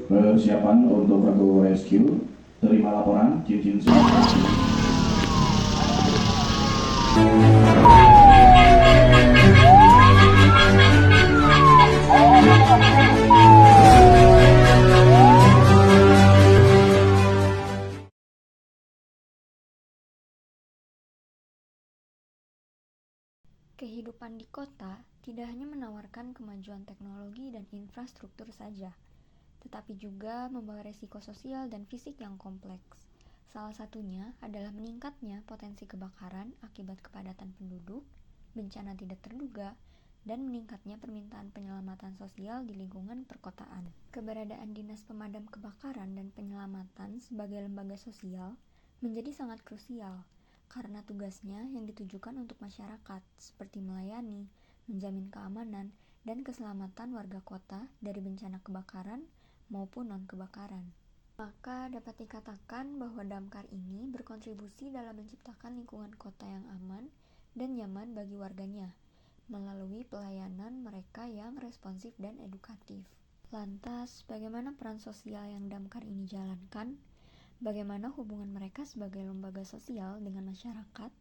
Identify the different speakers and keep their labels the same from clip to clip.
Speaker 1: Persiapan untuk Rago Rescue. Terima laporan, cincin.
Speaker 2: Kehidupan di kota tidak hanya menawarkan kemajuan teknologi dan infrastruktur saja, tetapi juga membawa resiko sosial dan fisik yang kompleks. Salah satunya adalah meningkatnya potensi kebakaran akibat kepadatan penduduk, bencana tidak terduga, dan meningkatnya permintaan penyelamatan sosial di lingkungan perkotaan. Keberadaan Dinas Pemadam Kebakaran dan Penyelamatan sebagai lembaga sosial menjadi sangat krusial, karena tugasnya yang ditujukan untuk masyarakat, seperti melayani, menjamin keamanan, dan keselamatan warga kota dari bencana kebakaran maupun non-kebakaran. Maka dapat dikatakan bahwa damkar ini berkontribusi dalam menciptakan lingkungan kota yang aman dan nyaman bagi warganya, melalui pelayanan mereka yang responsif dan edukatif. Lantas, bagaimana peran sosial yang damkar ini jalankan? Bagaimana hubungan mereka sebagai lembaga sosial dengan masyarakat,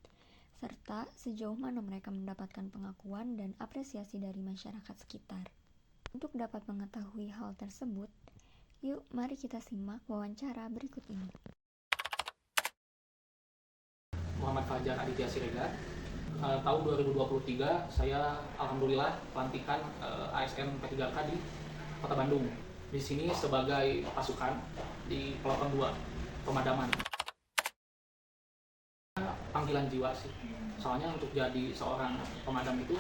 Speaker 2: serta sejauh mana mereka mendapatkan pengakuan dan apresiasi dari masyarakat sekitar. Untuk dapat mengetahui hal tersebut, yuk mari kita simak wawancara berikut ini.
Speaker 3: Muhammad Fajar Aditya Siregar. Tahun 2023 saya alhamdulillah pelantikan ASN P3K di Kota Bandung. Di sini sebagai pasukan di Peloton 2 pemadaman. Panggilan jiwa sih. Soalnya untuk jadi seorang pemadam itu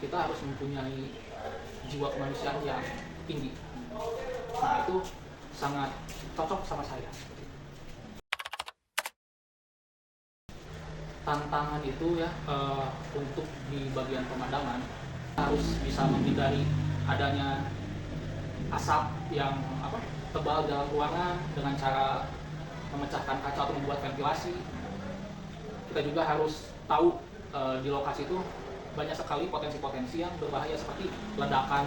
Speaker 3: kita harus mempunyai jiwa kemanusiaan yang tinggi. Nah, itu sangat cocok sama saya. Tantangan itu ya untuk di bagian pemadaman harus bisa menghindari adanya asap yang tebal dalam ruangan dengan cara memecahkan kaca atau membuat ventilasi. Kita juga harus tahu di lokasi itu banyak sekali potensi-potensi yang berbahaya seperti ledakan.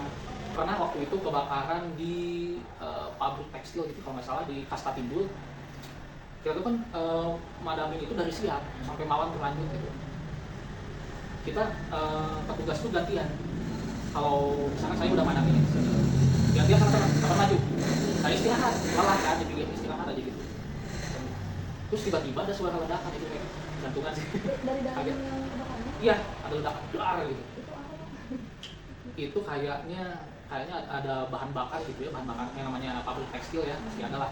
Speaker 3: Pernah waktu itu kebakaran di pabrik tekstil gitu kalau nggak salah di Kasta Timbul. Kita tuh kan madamin itu dari siang sampai malam berlanjut gitu. Kita petugas tuh gantian. Kalau misalkan saya udah madamin gantian sama maju. Saya istirahat, lelah kan, jadi istirahat aja gitu. Terus tiba-tiba ada suara ledakan itu kayak gantungan sih.
Speaker 2: Dari dalam yang kebakarnya?
Speaker 3: Iya, ada ledakan dar gitu.
Speaker 2: Itu apa?
Speaker 3: Itu kayaknya ada bahan bakar gitu ya, bahan bakar yang namanya pabrik tekstil ya, pasti ada lah.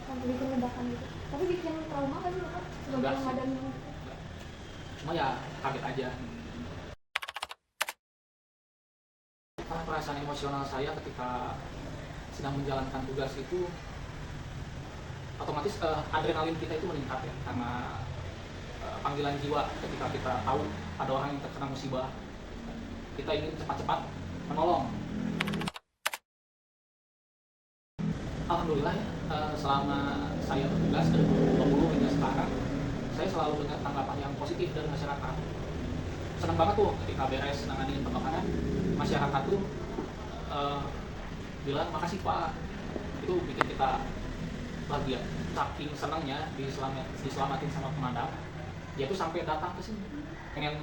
Speaker 2: Sampai bikin ledakan gitu. Tapi bikin trauma kan Bapak sebagai pemadam yang
Speaker 3: Cuma ya kaget aja. Perasaan emosional saya ketika sedang menjalankan tugas itu otomatis adrenalin kita itu meningkat ya, karena panggilan jiwa ketika kita tahu ada orang yang terkena musibah, kita ingin cepat-cepat menolong. Alhamdulillah ya, selama saya bertugas dari 2020 hingga sekarang, saya selalu dengar tanggapan yang positif dari masyarakat. Senang banget tuh ketika beres nanganin kebakaran, masyarakat tuh bilang makasih Pak, itu bikin kita bahagia. Saking senangnya diselamatin sama pemadam, dia tuh sampai datang ke sini pengen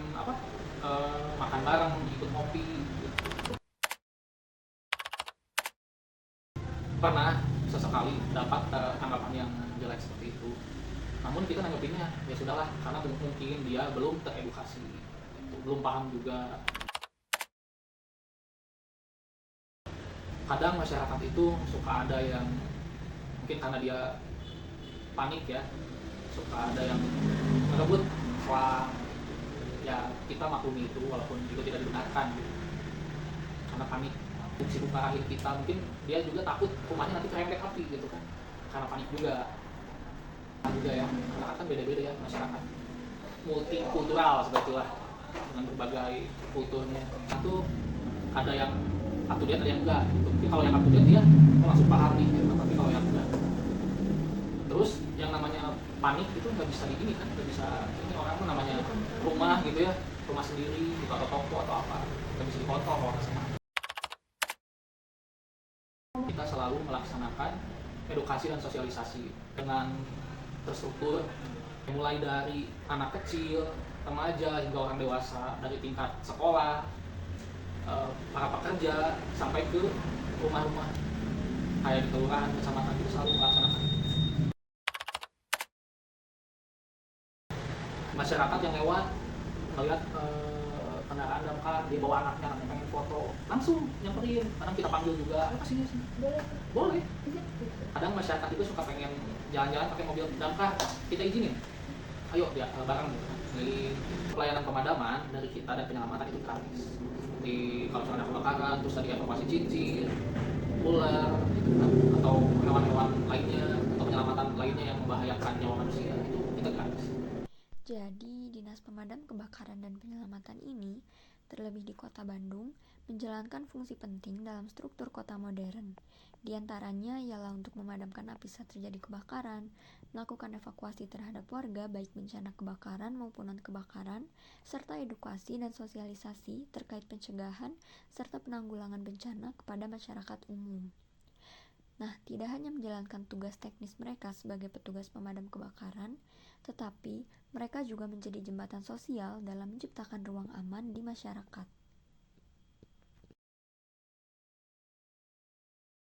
Speaker 3: makan bareng, ikut ngopi gitu. Pernah sesekali dapat tanggapan yang jelek seperti itu, namun kita nanggepinnya ya sudahlah, karena mungkin dia belum teredukasi, belum paham juga. Kadang masyarakat itu suka ada yang mungkin karena dia panik ya, suka ada yang merebut selang. Ya kita maklumi itu walaupun itu tidak dibenarkan gitu. Karena panik, fungsi rumah akhir kita mungkin dia juga takut rumahnya nanti kerembet api gitu kan, karena panik juga. Ya, masyarakat kan beda-beda ya, masyarakat multikultural sebetulnya dengan berbagai kulturnya. Satu ada yang up to date, ada yang enggak. Tapi kalau yang up to date dia langsung paham nih, gitu. Tapi kalau yang enggak, terus yang namanya panik itu nggak bisa digini kan, nggak bisa. Ini orang tuh namanya rumah gitu ya, rumah sendiri gitu, atau toko atau apa, nggak bisa dikontrol kalau nggak Kita selalu melaksanakan edukasi dan sosialisasi dengan terstruktur, mulai dari anak kecil, remaja hingga orang dewasa, dari tingkat sekolah, para pekerja, sampai ke rumah-rumah kayak di kelurahan, kecamatan, itu selalu melaksanakan. Masyarakat yang lewat melihat kendaraan damkar, dia bawa anaknya pengen foto, langsung nyamperin. Kadang kita panggil juga, ayo kesini sini. Boleh. Kadang masyarakat itu suka pengen jalan-jalan pakai mobil damkar, kita izinin. Ayo dia bareng gitu kan. Jadi pelayanan pemadaman dari kita dan penyelamatan itu gratis. Seperti kalau misalnya ada kebakaran, terus tadi evakuasi cincin, ular, gitu kan, atau hewan-hewan lainnya, atau penyelamatan lainnya yang membahayakan nyawa manusia, itu kita gratis.
Speaker 2: Jadi, Dinas Pemadam Kebakaran dan Penyelamatan ini, terlebih di Kota Bandung, menjalankan fungsi penting dalam struktur kota modern. Di antaranya ialah untuk memadamkan api saat terjadi kebakaran, melakukan evakuasi terhadap warga baik bencana kebakaran maupun non-kebakaran, serta edukasi dan sosialisasi terkait pencegahan serta penanggulangan bencana kepada masyarakat umum. Nah, tidak hanya menjalankan tugas teknis mereka sebagai petugas pemadam kebakaran, tetapi mereka juga menjadi jembatan sosial dalam menciptakan ruang aman di masyarakat.